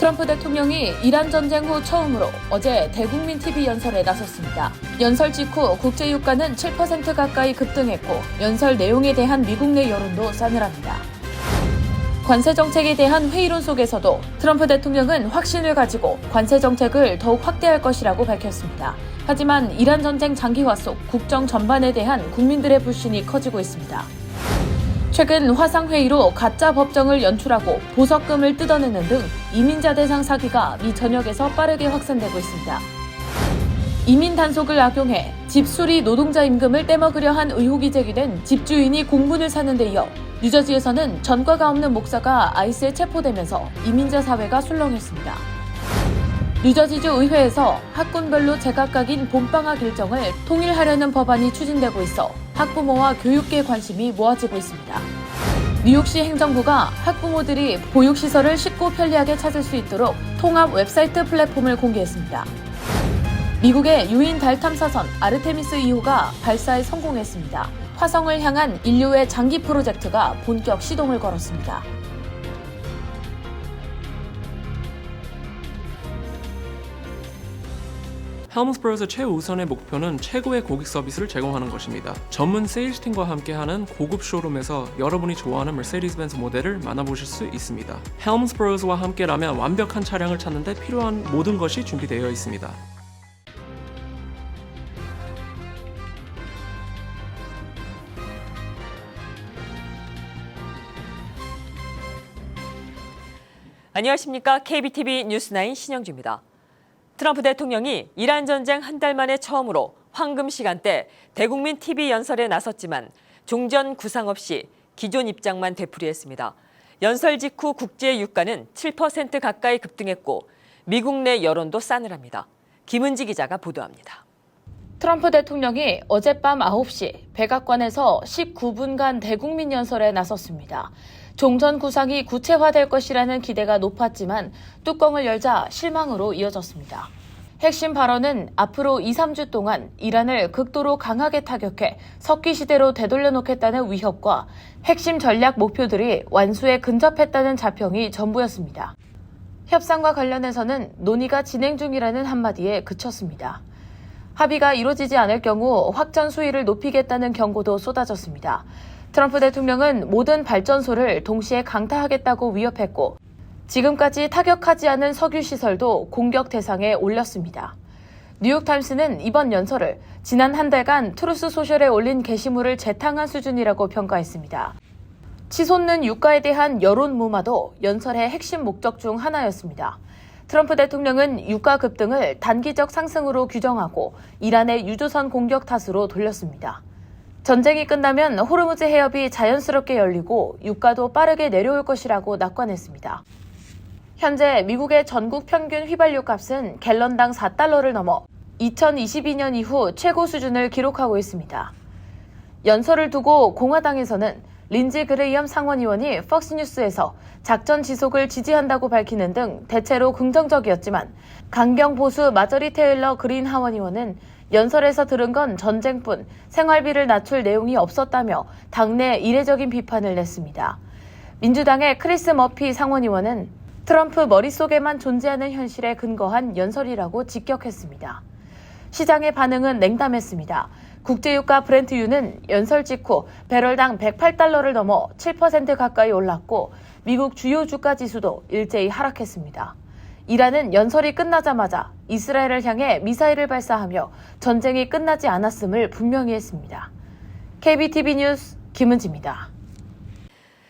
트럼프 대통령이 이란 전쟁 후 처음으로 어제 대국민 TV 연설에 나섰습니다. 연설 직후 국제 유가는 7% 가까이 급등했고 연설 내용에 대한 미국 내 여론도 싸늘합니다. 관세 정책에 대한 회의론 속에서도 트럼프 대통령은 확신을 가지고 관세 정책을 더욱 확대할 것이라고 밝혔습니다. 하지만 이란 전쟁 장기화 속 국정 전반에 대한 국민들의 불신이 커지고 있습니다. 최근 화상회의로 가짜 법정을 연출하고 보석금을 뜯어내는 등 이민자 대상 사기가 미 전역에서 빠르게 확산되고 있습니다. 이민 단속을 악용해 집수리 노동자 임금을 떼먹으려 한 의혹이 제기된 집주인이 공문을 사는 데 이어 뉴저지에서는 전과가 없는 목사가 아이스에 체포되면서 이민자 사회가 술렁했습니다. 뉴저지주 의회에서 학군별로 제각각인 봄방학 일정을 통일하려는 법안이 추진되고 있어 학부모와 교육계의 관심이 모아지고 있습니다. 뉴욕시 행정부가 학부모들이 보육시설을 쉽고 편리하게 찾을 수 있도록 통합 웹사이트 플랫폼을 공개했습니다. 미국의 유인 달 탐사선 아르테미스 2호가 발사에 성공했습니다. 화성을 향한 인류의 장기 프로젝트가 본격 시동을 걸었습니다. 헬무스브로의 최우선의 목표는 최고의 고객 서비스를 제공하는 것입니다. 전문 세일즈팀과 함께하는 고급 쇼룸에서 여러분이 좋아하는 메르세디스 벤츠 모델을 만나보실 수 있습니다. 헬무스브로와 함께라면 완벽한 차량을 찾는 데 필요한 모든 것이 준비되어 있습니다. 안녕하십니까. KBTV 뉴스9 신영주입니다. 트럼프 대통령이 이란 전쟁 한 달 만에 처음으로 황금 시간대 대국민 TV 연설에 나섰지만 종전 구상 없이 기존 입장만 되풀이했습니다. 연설 직후 국제 유가는 7% 가까이 급등했고 미국 내 여론도 싸늘합니다. 김은지 기자가 보도합니다. 트럼프 대통령이 어젯밤 9시 백악관에서 19분간 대국민 연설에 나섰습니다. 종전 구상이 구체화될 것이라는 기대가 높았지만 뚜껑을 열자 실망으로 이어졌습니다. 핵심 발언은 앞으로 2-3주 동안 이란을 극도로 강하게 타격해 석기 시대로 되돌려놓겠다는 위협과 핵심 전략 목표들이 완수에 근접했다는 자평이 전부였습니다. 협상과 관련해서는 논의가 진행 중이라는 한마디에 그쳤습니다. 합의가 이루어지지 않을 경우 확전 수위를 높이겠다는 경고도 쏟아졌습니다. 트럼프 대통령은 모든 발전소를 동시에 강타하겠다고 위협했고 지금까지 타격하지 않은 석유시설도 공격 대상에 올렸습니다. 뉴욕타임스는 이번 연설을 지난 한 달간 트루스 소셜에 올린 게시물을 재탕한 수준이라고 평가했습니다. 치솟는 유가에 대한 여론 무마도 연설의 핵심 목적 중 하나였습니다. 트럼프 대통령은 유가 급등을 단기적 상승으로 규정하고 이란의 유조선 공격 탓으로 돌렸습니다. 전쟁이 끝나면 호르무즈 해협이 자연스럽게 열리고 유가도 빠르게 내려올 것이라고 낙관했습니다. 현재 미국의 전국 평균 휘발유 값은 갤런당 4달러를 넘어 2022년 이후 최고 수준을 기록하고 있습니다. 연설을 두고 공화당에서는 린지 그레이엄 상원의원이 퍽스뉴스에서 작전 지속을 지지한다고 밝히는 등 대체로 긍정적이었지만 강경 보수 마저리 테일러 그린 하원의원은 연설에서 들은 건 전쟁뿐 생활비를 낮출 내용이 없었다며 당내 이례적인 비판을 냈습니다. 민주당의 크리스 머피 상원의원은 트럼프 머릿속에만 존재하는 현실에 근거한 연설이라고 직격했습니다. 시장의 반응은 냉담했습니다. 국제유가 브렌트유는 연설 직후 배럴당 108달러를 넘어 7% 가까이 올랐고 미국 주요 주가 지수도 일제히 하락했습니다. 이란은 연설이 끝나자마자 이스라엘을 향해 미사일을 발사하며 전쟁이 끝나지 않았음을 분명히 했습니다. KBTV 뉴스 김은지입니다.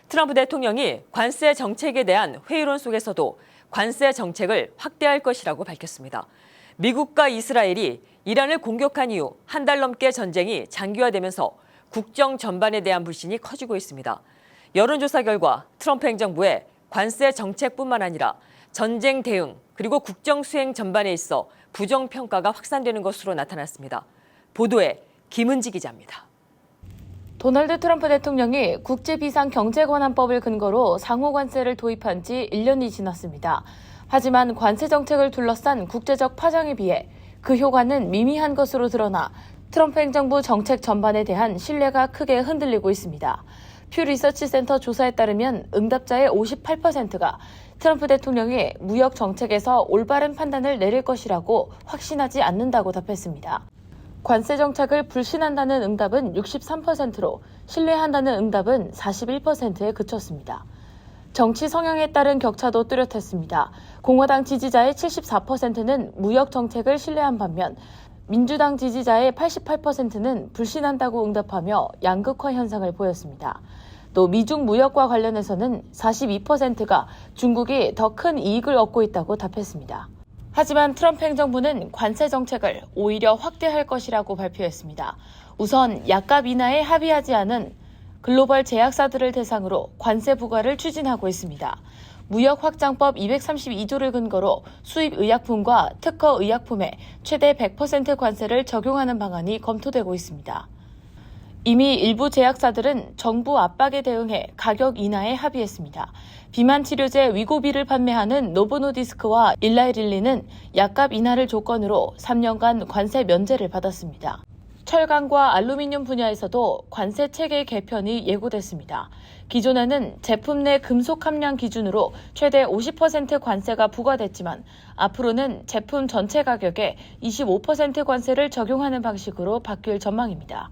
트럼프 대통령이 관세 정책에 대한 회의론 속에서도 관세 정책을 확대할 것이라고 밝혔습니다. 미국과 이스라엘이 이란을 공격한 이후 한 달 넘게 전쟁이 장기화되면서 국정 전반에 대한 불신이 커지고 있습니다. 여론조사 결과 트럼프 행정부의 관세 정책뿐만 아니라 전쟁 대응 그리고 국정 수행 전반에 있어 부정평가가 확산되는 것으로 나타났습니다. 보도에 김은지 기자입니다. 도널드 트럼프 대통령이 국제비상경제권한법을 근거로 상호관세를 도입한 지 1년이 지났습니다. 하지만 관세 정책을 둘러싼 국제적 파장에 비해 그 효과는 미미한 것으로 드러나 트럼프 행정부 정책 전반에 대한 신뢰가 크게 흔들리고 있습니다. 퓨 리서치 센터 조사에 따르면 응답자의 58%가 트럼프 대통령이 무역 정책에서 올바른 판단을 내릴 것이라고 확신하지 않는다고 답했습니다. 관세 정책을 불신한다는 응답은 63%로 신뢰한다는 응답은 41%에 그쳤습니다. 정치 성향에 따른 격차도 뚜렷했습니다. 공화당 지지자의 74%는 무역 정책을 신뢰한 반면 민주당 지지자의 88%는 불신한다고 응답하며 양극화 현상을 보였습니다. 또 미중 무역과 관련해서는 42%가 중국이 더 큰 이익을 얻고 있다고 답했습니다. 하지만 트럼프 행정부는 관세 정책을 오히려 확대할 것이라고 발표했습니다. 우선 약값 인하에 합의하지 않은 글로벌 제약사들을 대상으로 관세 부과를 추진하고 있습니다. 무역확장법 232조를 근거로 수입 의약품과 특허 의약품에 최대 100% 관세를 적용하는 방안이 검토되고 있습니다. 이미 일부 제약사들은 정부 압박에 대응해 가격 인하에 합의했습니다. 비만 치료제 위고비를 판매하는 노보노디스크와 일라이릴리는 약값 인하를 조건으로 3년간 관세 면제를 받았습니다. 철강과 알루미늄 분야에서도 관세 체계 개편이 예고됐습니다. 기존에는 제품 내 금속 함량 기준으로 최대 50% 관세가 부과됐지만 앞으로는 제품 전체 가격에 25% 관세를 적용하는 방식으로 바뀔 전망입니다.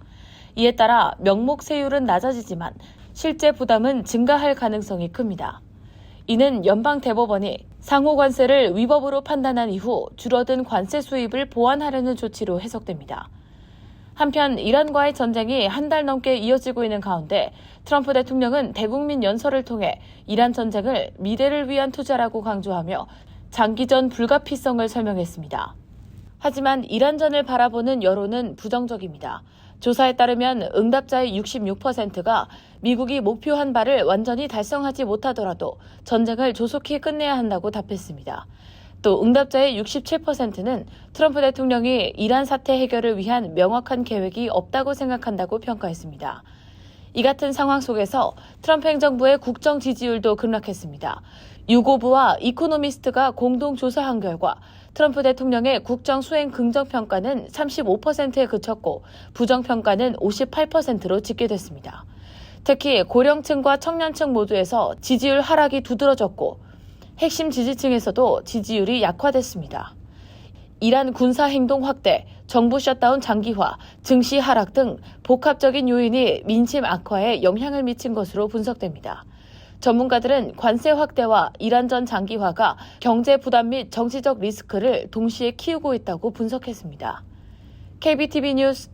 이에 따라 명목 세율은 낮아지지만 실제 부담은 증가할 가능성이 큽니다. 이는 연방 대법원이 상호 관세를 위법으로 판단한 이후 줄어든 관세 수입을 보완하려는 조치로 해석됩니다. 한편 이란과의 전쟁이 한 달 넘게 이어지고 있는 가운데 트럼프 대통령은 대국민 연설을 통해 이란 전쟁을 미래를 위한 투자라고 강조하며 장기전 불가피성을 설명했습니다. 하지만 이란전을 바라보는 여론은 부정적입니다. 조사에 따르면 응답자의 66%가 미국이 목표한 바를 완전히 달성하지 못하더라도 전쟁을 조속히 끝내야 한다고 답했습니다. 또 응답자의 67%는 트럼프 대통령이 이란 사태 해결을 위한 명확한 계획이 없다고 생각한다고 평가했습니다. 이 같은 상황 속에서 트럼프 행정부의 국정 지지율도 급락했습니다. 유고부와 이코노미스트가 공동 조사한 결과 트럼프 대통령의 국정 수행 긍정평가는 35%에 그쳤고 부정평가는 58%로 집계됐습니다. 특히 고령층과 청년층 모두에서 지지율 하락이 두드러졌고 핵심 지지층에서도 지지율이 약화됐습니다. 이란 군사행동 확대, 정부 셧다운 장기화, 증시 하락 등 복합적인 요인이 민심 악화에 영향을 미친 것으로 분석됩니다. 전문가들은 관세 확대와 이란전 장기화가 경제 부담 및 정치적 리스크를 동시에 키우고 있다고 분석했습니다. KBTV 뉴스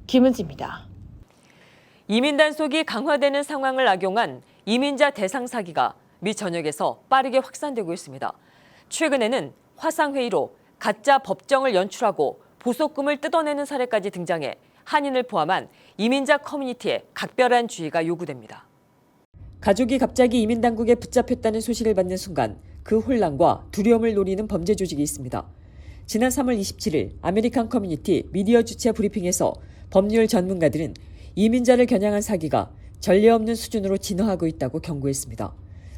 김은지입니다. 이민 단속이 강화되는 상황을 악용한 이민자 대상 사기가 미 전역에서 빠르게 확산되고 있습니다. 최근에는 화상회의로 가짜 법정을 연출하고 보석금을 뜯어내는 사례까지 등장해 한인을 포함한 이민자 커뮤니티에 각별한 주의가 요구됩니다. 가족이 갑자기 이민 당국에 붙잡혔다는 소식을 받는 순간 그 혼란과 두려움을 노리는 범죄 조직이 있습니다. 지난 3월 27일 아메리칸 커뮤니티 미디어 주최 브리핑에서 법률 전문가들은 이민자를 겨냥한 사기가 전례 없는 수준으로 진화하고 있다고 경고했습니다.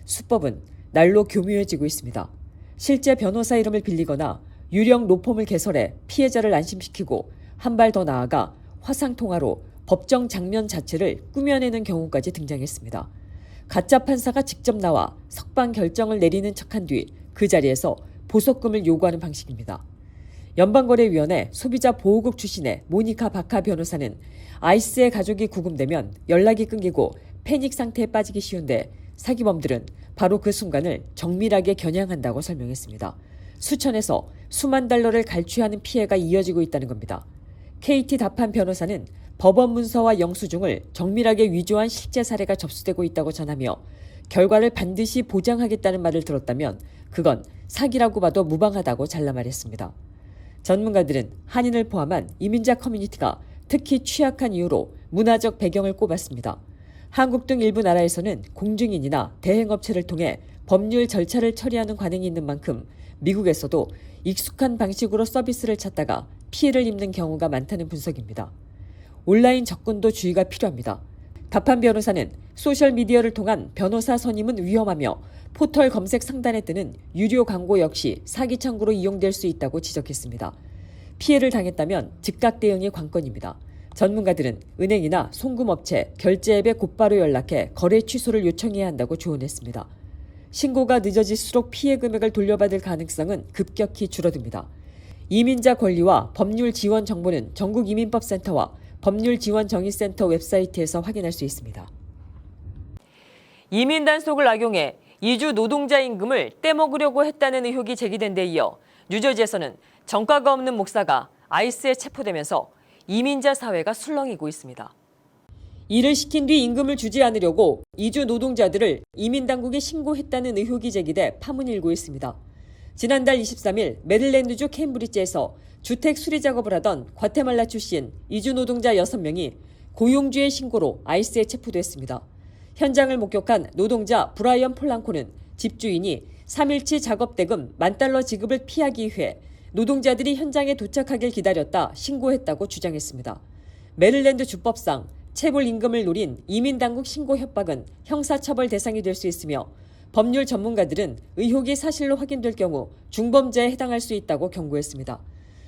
수법은 날로 교묘해지고 있습니다. 실제 변호사 이름을 빌리거나 유령 로펌을 개설해 피해자를 안심시키고 한 발 더 나아가 화상통화로 법정 장면 자체를 꾸며내는 경우까지 등장했습니다. 가짜 판사가 직접 나와 석방 결정을 내리는 척한 뒤 그 자리에서 보석금을 요구하는 방식입니다. 연방거래위원회 소비자보호국 출신의 모니카 바카 변호사는 아이스의 가족이 구금되면 연락이 끊기고 패닉 상태에 빠지기 쉬운데 사기범들은 바로 그 순간을 정밀하게 겨냥한다고 설명했습니다. 수천에서 수만 달러를 갈취하는 피해가 이어지고 있다는 겁니다. KT 다판 변호사는 법원 문서와 영수증을 정밀하게 위조한 실제 사례가 접수되고 있다고 전하며 결과를 반드시 보장하겠다는 말을 들었다면 그건 사기라고 봐도 무방하다고 잘라 말했습니다. 전문가들은 한인을 포함한 이민자 커뮤니티가 특히 취약한 이유로 문화적 배경을 꼽았습니다. 한국 등 일부 나라에서는 공증인이나 대행업체를 통해 법률 절차를 처리하는 관행이 있는 만큼 미국에서도 익숙한 방식으로 서비스를 찾다가 피해를 입는 경우가 많다는 분석입니다. 온라인 접근도 주의가 필요합니다. 다판 변호사는 소셜미디어를 통한 변호사 선임은 위험하며 포털 검색 상단에 뜨는 유료 광고 역시 사기 창구로 이용될 수 있다고 지적했습니다. 피해를 당했다면 즉각 대응이 관건입니다. 전문가들은 은행이나 송금업체, 결제앱에 곧바로 연락해 거래 취소를 요청해야 한다고 조언했습니다. 신고가 늦어질수록 피해 금액을 돌려받을 가능성은 급격히 줄어듭니다. 이민자 권리와 법률 지원 정보는 전국이민법센터와 법률지원정의센터 웹사이트에서 확인할 수 있습니다. 이민 단속을 악용해 이주 노동자 임금을 떼먹으려고 했다는 의혹이 제기된 데 이어 뉴저지에서는 전과가 없는 목사가 아이스에 체포되면서 이민자 사회가 술렁이고 있습니다. 일을 시킨 뒤 임금을 주지 않으려고 이주 노동자들을 이민당국에 신고했다는 의혹이 제기돼 파문이 일고 있습니다. 지난달 23일 메릴랜드주 케임브리지에서 주택 수리 작업을 하던 과테말라 출신 이주 노동자 6명이 고용주의 신고로 아이스에 체포됐습니다. 현장을 목격한 노동자 브라이언 폴랑코는 집주인이 3일치 작업 대금 $10,000 지급을 피하기 위해 노동자들이 현장에 도착하길 기다렸다 신고했다고 주장했습니다. 메릴랜드 주법상 체불 임금을 노린 이민당국 신고 협박은 형사처벌 대상이 될 수 있으며 법률 전문가들은 의혹이 사실로 확인될 경우 중범죄에 해당할 수 있다고 경고했습니다.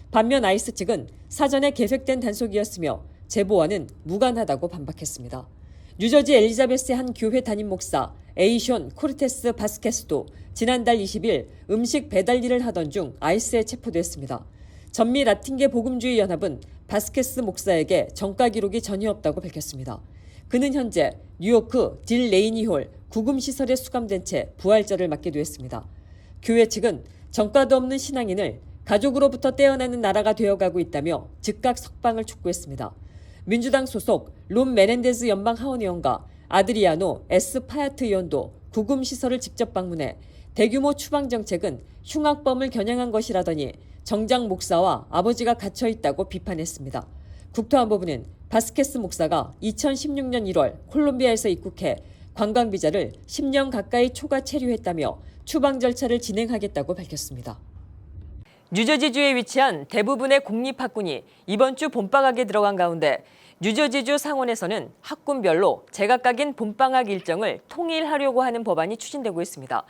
반면 아이스 측은 사전에 계획된 단속이었으며 제보와는 무관하다고 반박했습니다. 뉴저지 엘리자베스의 한 교회 담임 목사 에이션 코르테스 바스케스도 지난달 20일 음식 배달 일을 하던 중 아이스에 체포됐습니다. 전미 라틴계 복음주의 연합은 바스케스 목사에게 전과 기록이 전혀 없다고 밝혔습니다. 그는 현재 뉴요크 딜 레이니홀 구금시설에 수감된 채 부활절을 맞게 되었습니다. 교회 측은 전과도 없는 신앙인을 가족으로부터 떼어내는 나라가 되어가고 있다며 즉각 석방을 촉구했습니다. 민주당 소속 롬 메넨데즈 연방 하원의원과 아드리아노 에스 파야트 의원도 구금시설을 직접 방문해 대규모 추방 정책은 흉악범을 겨냥한 것이라더니 정장 목사와 아버지가 갇혀 있다고 비판했습니다. 국토안보부는 바스케스 목사가 2016년 1월 콜롬비아에서 입국해 관광비자를 10년 가까이 초과 체류했다며 추방 절차를 진행하겠다고 밝혔습니다. 뉴저지주에 위치한 대부분의 공립학군이 이번 주 봄방학에 들어간 가운데 뉴저지주 상원에서는 학군별로 제각각인 봄방학 일정을 통일하려고 하는 법안이 추진되고 있습니다.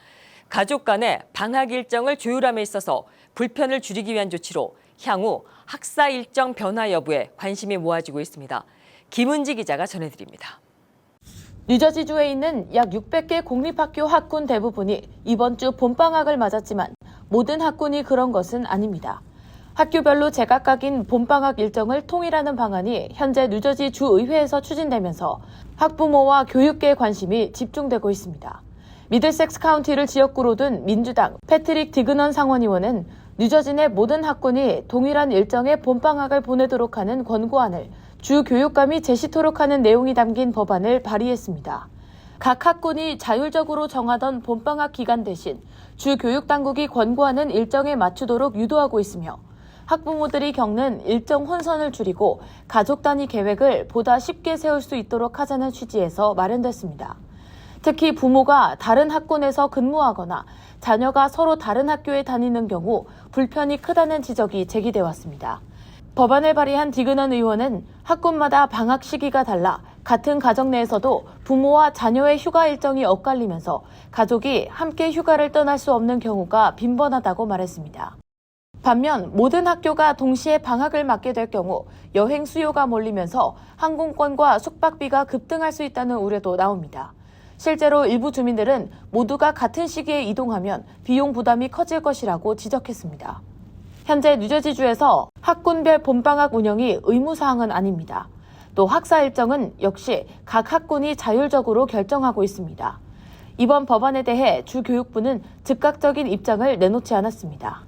가족 간의 방학 일정을 조율함에 있어서 불편을 줄이기 위한 조치로 향후 학사 일정 변화 여부에 관심이 모아지고 있습니다. 김은지 기자가 전해드립니다. 뉴저지주에 있는 약 600개 공립학교 학군 대부분이 이번 주 봄방학을 맞았지만 모든 학군이 그런 것은 아닙니다. 학교별로 제각각인 봄방학 일정을 통일하는 방안이 현재 뉴저지 주의회에서 추진되면서 학부모와 교육계의 관심이 집중되고 있습니다. 미들섹스 카운티를 지역구로 둔 민주당 패트릭 디그넌 상원의원은 뉴저지 내 모든 학군이 동일한 일정의 봄방학을 보내도록 하는 권고안을 주 교육감이 제시토록 하는 내용이 담긴 법안을 발의했습니다. 각 학군이 자율적으로 정하던 봄방학 기간 대신 주 교육당국이 권고하는 일정에 맞추도록 유도하고 있으며 학부모들이 겪는 일정 혼선을 줄이고 가족 단위 계획을 보다 쉽게 세울 수 있도록 하자는 취지에서 마련됐습니다. 특히 부모가 다른 학군에서 근무하거나 자녀가 서로 다른 학교에 다니는 경우 불편이 크다는 지적이 제기돼 왔습니다. 법안을 발의한 디그넌 의원은 학군마다 방학 시기가 달라 같은 가정 내에서도 부모와 자녀의 휴가 일정이 엇갈리면서 가족이 함께 휴가를 떠날 수 없는 경우가 빈번하다고 말했습니다. 반면 모든 학교가 동시에 방학을 맞게 될 경우 여행 수요가 몰리면서 항공권과 숙박비가 급등할 수 있다는 우려도 나옵니다. 실제로 일부 주민들은 모두가 같은 시기에 이동하면 비용 부담이 커질 것이라고 지적했습니다. 현재 뉴저지주에서 학군별 봄방학 운영이 의무사항은 아닙니다. 또 학사 일정은 역시 각 학군이 자율적으로 결정하고 있습니다. 이번 법안에 대해 주교육부는 즉각적인 입장을 내놓지 않았습니다.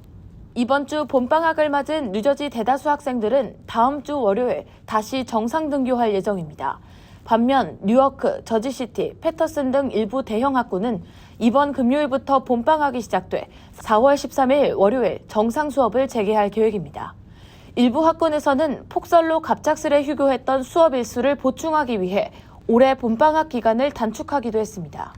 이번 주 봄방학을 맞은 뉴저지 대다수 학생들은 다음 주 월요일 다시 정상 등교할 예정입니다. 반면 뉴워크, 저지시티, 패터슨 등 일부 대형 학군은 이번 금요일부터 봄방학이 시작돼 4월 13일 월요일 정상 수업을 재개할 계획입니다. 일부 학군에서는 폭설로 갑작스레 휴교했던 수업 일수를 보충하기 위해 올해 봄방학 기간을 단축하기도 했습니다.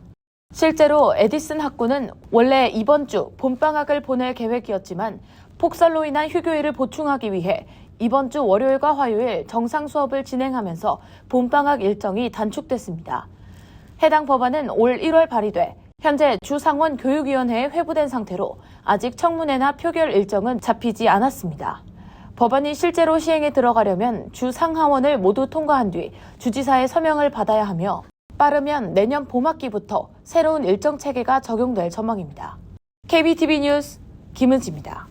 실제로 에디슨 학군은 원래 이번 주 봄방학을 보낼 계획이었지만 폭설로 인한 휴교일을 보충하기 위해 이번 주 월요일과 화요일 정상 수업을 진행하면서 봄방학 일정이 단축됐습니다. 해당 법안은 올 1월 발의돼 현재 주상원 교육위원회에 회부된 상태로 아직 청문회나 표결 일정은 잡히지 않았습니다. 법안이 실제로 시행에 들어가려면 주상하원을 모두 통과한 뒤 주지사의 서명을 받아야 하며 빠르면 내년 봄학기부터 새로운 일정 체계가 적용될 전망입니다. KBTV 뉴스 김은지입니다.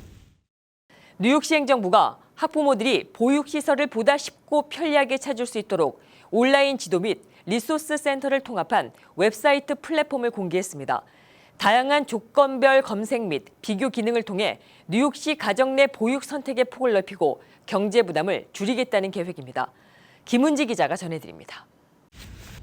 뉴욕시 행정부가 학부모들이 보육시설을 보다 쉽고 편리하게 찾을 수 있도록 온라인 지도 및 리소스 센터를 통합한 웹사이트 플랫폼을 공개했습니다. 다양한 조건별 검색 및 비교 기능을 통해 뉴욕시 가정 내 보육 선택의 폭을 넓히고 경제 부담을 줄이겠다는 계획입니다. 김은지 기자가 전해드립니다.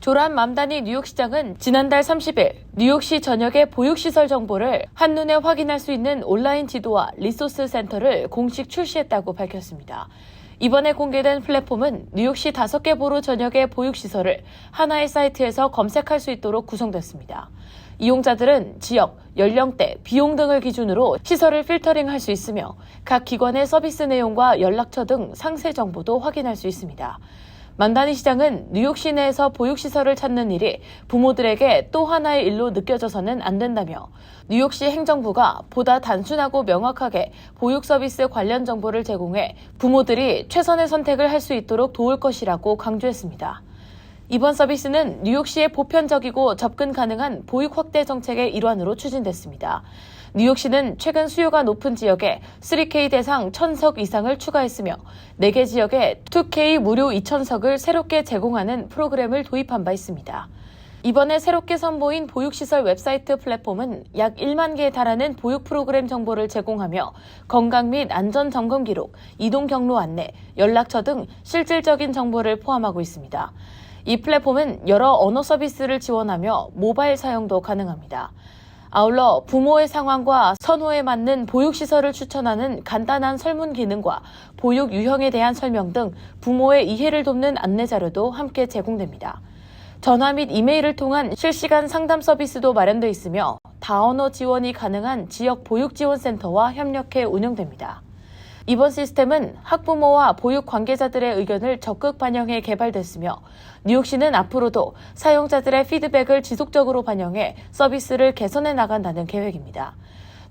조란 맘다니 뉴욕시장은 지난달 30일 뉴욕시 전역의 보육시설 정보를 한눈에 확인할 수 있는 온라인 지도와 리소스 센터를 공식 출시했다고 밝혔습니다. 이번에 공개된 플랫폼은 뉴욕시 5개 보로 전역의 보육시설을 하나의 사이트에서 검색할 수 있도록 구성됐습니다. 이용자들은 지역, 연령대, 비용 등을 기준으로 시설을 필터링할 수 있으며 각 기관의 서비스 내용과 연락처 등 상세 정보도 확인할 수 있습니다. 만다니 시장은 뉴욕시 내에서 보육시설을 찾는 일이 부모들에게 또 하나의 일로 느껴져서는 안 된다며 뉴욕시 행정부가 보다 단순하고 명확하게 보육 서비스 관련 정보를 제공해 부모들이 최선의 선택을 할 수 있도록 도울 것이라고 강조했습니다. 이번 서비스는 뉴욕시의 보편적이고 접근 가능한 보육 확대 정책의 일환으로 추진됐습니다. 뉴욕시는 최근 수요가 높은 지역에 3K 대상 1,000석 이상을 추가했으며 4개 지역에 2K 무료 2,000석을 새롭게 제공하는 프로그램을 도입한 바 있습니다. 이번에 새롭게 선보인 보육시설 웹사이트 플랫폼은 약 1만 개에 달하는 보육 프로그램 정보를 제공하며 건강 및 안전 점검 기록, 이동 경로 안내, 연락처 등 실질적인 정보를 포함하고 있습니다. 이 플랫폼은 여러 언어 서비스를 지원하며 모바일 사용도 가능합니다. 아울러 부모의 상황과 선호에 맞는 보육시설을 추천하는 간단한 설문 기능과 보육 유형에 대한 설명 등 부모의 이해를 돕는 안내 자료도 함께 제공됩니다. 전화 및 이메일을 통한 실시간 상담 서비스도 마련돼 있으며 다언어 지원이 가능한 지역 보육지원센터와 협력해 운영됩니다. 이번 시스템은 학부모와 보육 관계자들의 의견을 적극 반영해 개발됐으며 뉴욕시는 앞으로도 사용자들의 피드백을 지속적으로 반영해 서비스를 개선해 나간다는 계획입니다.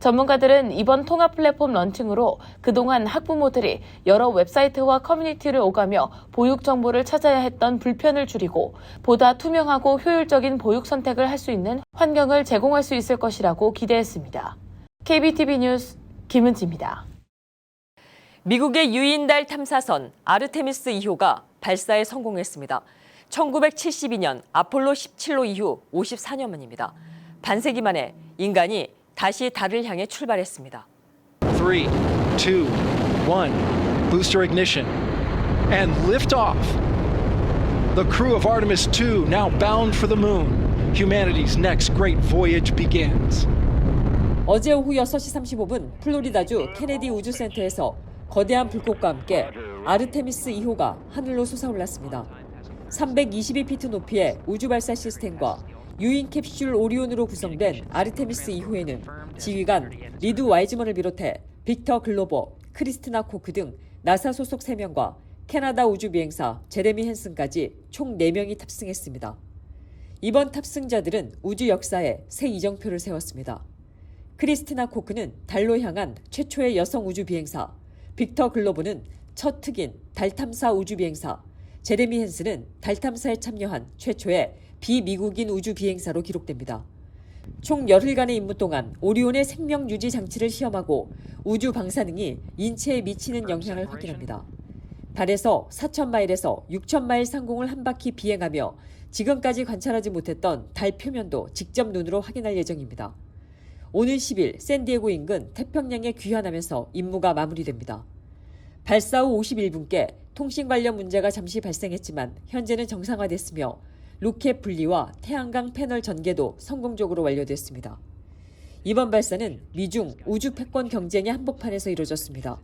전문가들은 이번 통합 플랫폼 런칭으로 그동안 학부모들이 여러 웹사이트와 커뮤니티를 오가며 보육 정보를 찾아야 했던 불편을 줄이고 보다 투명하고 효율적인 보육 선택을 할 수 있는 환경을 제공할 수 있을 것이라고 기대했습니다. KBTV 뉴스 김은지입니다. 미국의 유인달 탐사선 아르테미스 2호가 발사에 성공했습니다. 1972년 아폴로 17호 이후 54년 만입니다. 반세기 만에 인간이 다시 달을 향해 출발했습니다. 3, 2, 1, booster ignition, and liftoff. The crew of Artemis II now bound for the moon. Humanity's next great voyage begins. 어제 오후 6시 35분 플로리다주 케네디 우주센터에서 거대한 불꽃과 함께 아르테미스 2호가 하늘로 솟아올랐습니다. 322피트 높이의 우주 발사 시스템과 유인 캡슐 오리온으로 구성된 아르테미스 2호에는 지휘관 리드 와이즈먼을 비롯해 빅터 글로버, 크리스티나 코크 등 나사 소속 3명과 캐나다 우주비행사 제레미 헨슨까지 총 4명이 탑승했습니다. 이번 탑승자들은 우주 역사에 새 이정표를 세웠습니다. 크리스티나 코크는 달로 향한 최초의 여성 우주비행사, 빅터 글로버는 첫 흑인 달 탐사 우주비행사, 제레미 헨슨은 달 탐사에 참여한 최초의 비미국인 우주비행사로 기록됩니다. 총 열흘간의 임무 동안 오리온의 생명 유지 장치를 시험하고 우주 방사능이 인체에 미치는 영향을 확인합니다. 달에서 4,000마일에서 6,000마일 상공을 한 바퀴 비행하며 지금까지 관찰하지 못했던 달 표면도 직접 눈으로 확인할 예정입니다. 오는 10일 샌디에고 인근 태평양에 귀환하면서 임무가 마무리됩니다. 발사 후 51분께 통신 관련 문제가 잠시 발생했지만 현재는 정상화됐으며 로켓 분리와 태양광 패널 전개도 성공적으로 완료됐습니다. 이번 발사는 미중 우주 패권 경쟁의 한복판에서 이루어졌습니다.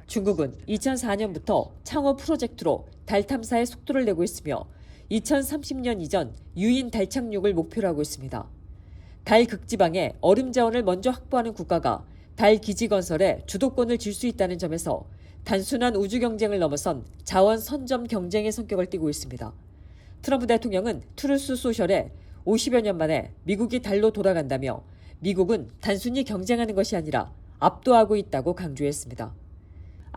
중국은 2004년부터 창호 프로젝트로 달 탐사에 속도를 내고 있으며 2030년 이전 유인 달 착륙을 목표로 하고 있습니다. 달 극지방에 얼음 자원을 먼저 확보하는 국가가 달 기지 건설에 주도권을 쥘 수 있다는 점에서 단순한 우주 경쟁을 넘어선 자원 선점 경쟁의 성격을 띠고 있습니다. 트럼프 대통령은 트루스 소셜에 50여 년 만에 미국이 달로 돌아간다며 미국은 단순히 경쟁하는 것이 아니라 압도하고 있다고 강조했습니다.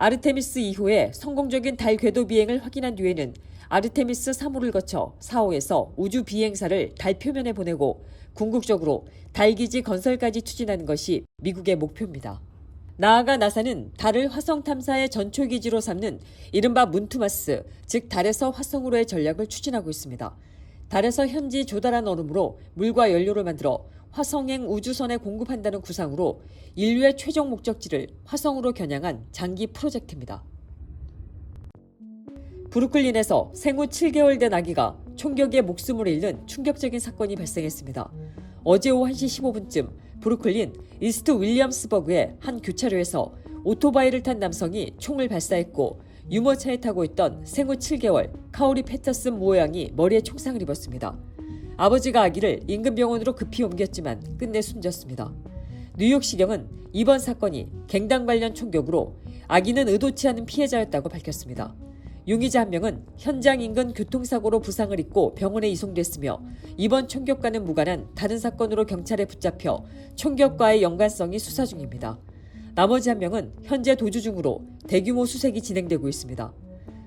아르테미스 2호의 성공적인 달 궤도 비행을 확인한 뒤에는 아르테미스 3호를 거쳐 4호에서 우주 비행사를 달 표면에 보내고 궁극적으로 달기지 건설까지 추진하는 것이 미국의 목표입니다. 나아가 나사는 달을 화성 탐사의 전초기지로 삼는 이른바 문투마스, 즉 달에서 화성으로의 전략을 추진하고 있습니다. 달에서 현지 조달한 얼음으로 물과 연료를 만들어 화성행 우주선에 공급한다는 구상으로 인류의 최종 목적지를 화성으로 겨냥한 장기 프로젝트입니다. 브루클린에서 생후 7개월 된 아기가 총격에 목숨을 잃는 충격적인 사건이 발생했습니다. 어제 오후 1시 15분쯤 브루클린 이스트 윌리엄스버그의 한 교차로에서 오토바이를 탄 남성이 총을 발사했고 유모차에 타고 있던 생후 7개월 카오리 패터슨 모양이 머리에 총상을 입었습니다. 아버지가 아기를 인근 병원으로 급히 옮겼지만 끝내 숨졌습니다. 뉴욕시경은 이번 사건이 갱당 관련 총격으로 아기는 의도치 않은 피해자였다고 밝혔습니다. 용의자 한 명은 현장 인근 교통사고로 부상을 입고 병원에 이송됐으며 이번 총격과는 무관한 다른 사건으로 경찰에 붙잡혀 총격과의 연관성이 수사 중입니다. 나머지 한 명은 현재 도주 중으로 대규모 수색이 진행되고 있습니다.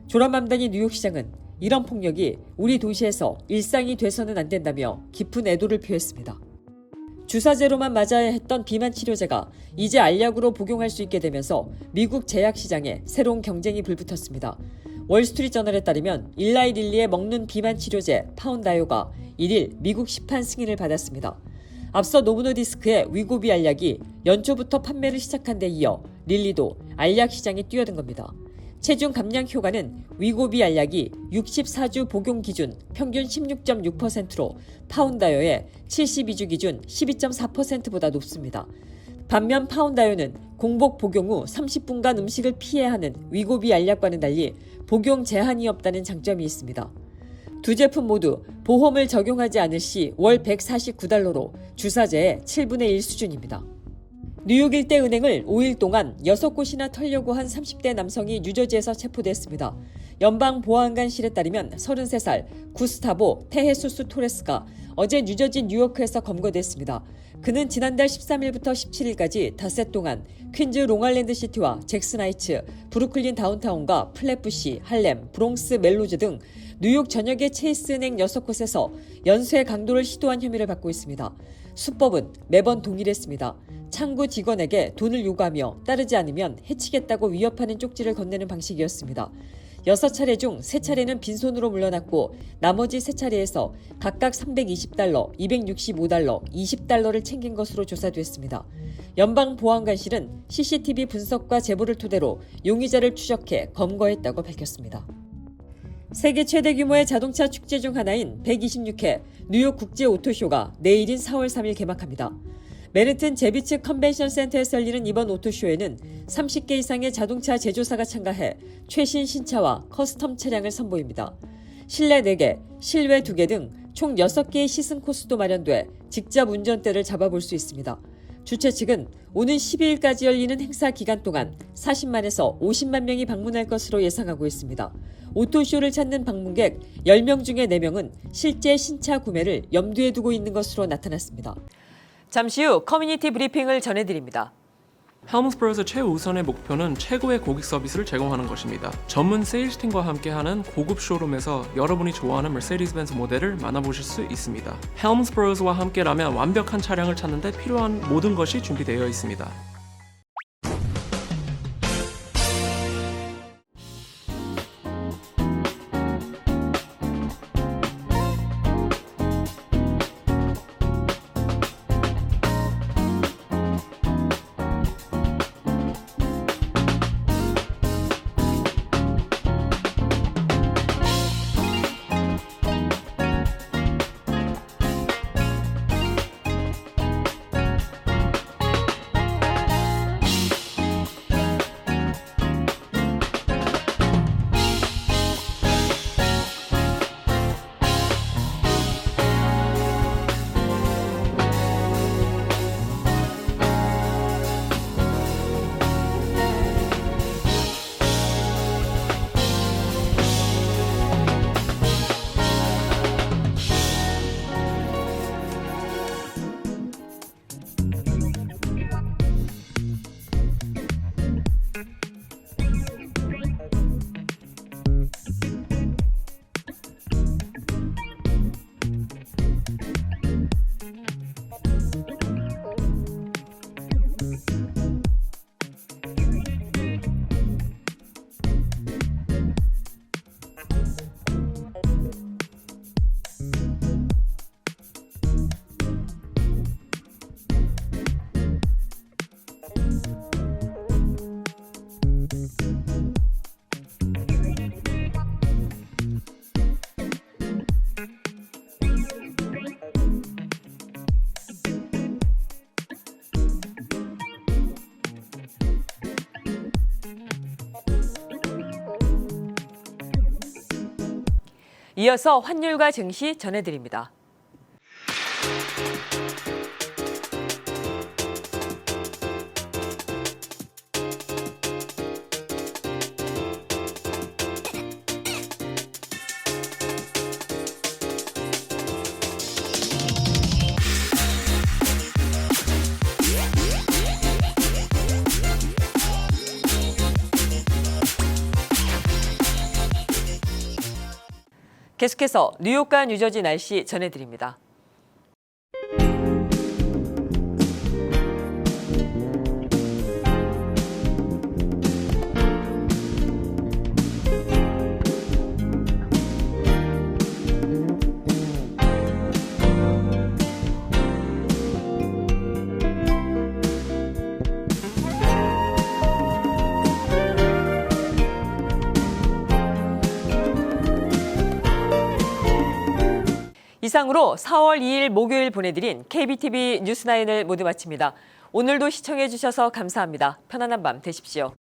조란 맘다니 뉴욕시장은 이런 폭력이 우리 도시에서 일상이 돼서는 안 된다며 깊은 애도를 표했습니다. 주사제로만 맞아야 했던 비만 치료제가 이제 알약으로 복용할 수 있게 되면서 미국 제약 시장에 새로운 경쟁이 불붙었습니다. 월스트리트저널에 따르면 일라이 릴리의 먹는 비만 치료제 파운다요가 1일 미국 시판 승인을 받았습니다. 앞서 노브노디스크의 위고비 알약이 연초부터 판매를 시작한 데 이어 릴리도 알약 시장에 뛰어든 겁니다. 체중 감량 효과는 위고비 알약이 64주 복용 기준 평균 16.6%로 파운다요의 72주 기준 12.4%보다 높습니다. 반면 파운다요는 공복 복용 후 30분간 음식을 피해야 하는 위고비 알약과는 달리 복용 제한이 없다는 장점이 있습니다. 두 제품 모두 보험을 적용하지 않을 시 월 149달러로 주사제의 7분의 1 수준입니다. 뉴욕 일대 은행을 5일 동안 6곳이나 털려고 한 30대 남성이 뉴저지에서 체포됐습니다. 연방보안관실에 따르면 33살 구스타보 테헤수스 토레스가 어제 뉴저지 뉴요크에서 검거됐습니다. 그는 지난달 13일부터 17일까지 닷새 동안 퀸즈 롱알랜드 시티와 잭슨 하이츠, 브루클린 다운타운과 플랫부시, 할렘, 브롱스 멜로즈 등 뉴욕 전역의 체이스 은행 6곳에서 연쇄 강도를 시도한 혐의를 받고 있습니다. 수법은 매번 동일했습니다. 창구 직원에게 돈을 요구하며 따르지 않으면 해치겠다고 위협하는 쪽지를 건네는 방식이었습니다. 6차례 중 3차례는 빈손으로 물러났고 나머지 3차례에서 각각 320달러, 265달러, 20달러를 챙긴 것으로 조사됐습니다. 연방보안관실은 CCTV 분석과 제보를 토대로 용의자를 추적해 검거했다고 밝혔습니다. 세계 최대 규모의 자동차 축제 중 하나인 126회 뉴욕 국제 오토쇼가 내일인 4월 3일 개막합니다. 맨해튼 제비츠 컨벤션 센터에서 열리는 이번 오토쇼에는 30개 이상의 자동차 제조사가 참가해 최신 신차와 커스텀 차량을 선보입니다. 실내 4개, 실외 2개 등 총 6개의 시승 코스도 마련돼 직접 운전대를 잡아볼 수 있습니다. 주최 측은 오는 12일까지 열리는 행사 기간 동안 40만에서 50만 명이 방문할 것으로 예상하고 있습니다. 오토쇼를 찾는 방문객 10명 중에 4명은 실제 신차 구매를 염두에 두고 있는 것으로 나타났습니다. 잠시 후 커뮤니티 브리핑을 전해드립니다. 헬მს브로의 최우선의 목표는 최고의 고객 서비스를 제공하는 것입니다. 전문 세일스팀과 함께하는 고급 쇼룸에서 여러분이 좋아하는 머세디스-벤츠 모델을 만나보실 수 있습니다. 헬მს브로와 함께라면 완벽한 차량을 찾는 데 필요한 모든 것이 준비되어 있습니다. 이어서 환율과 증시 전해드립니다. 계속해서 뉴욕과 뉴저지 날씨 전해드립니다. 이상으로 4월 2일 목요일 보내드린 KBTV 뉴스9을 모두 마칩니다. 오늘도 시청해주셔서 감사합니다. 편안한 밤 되십시오.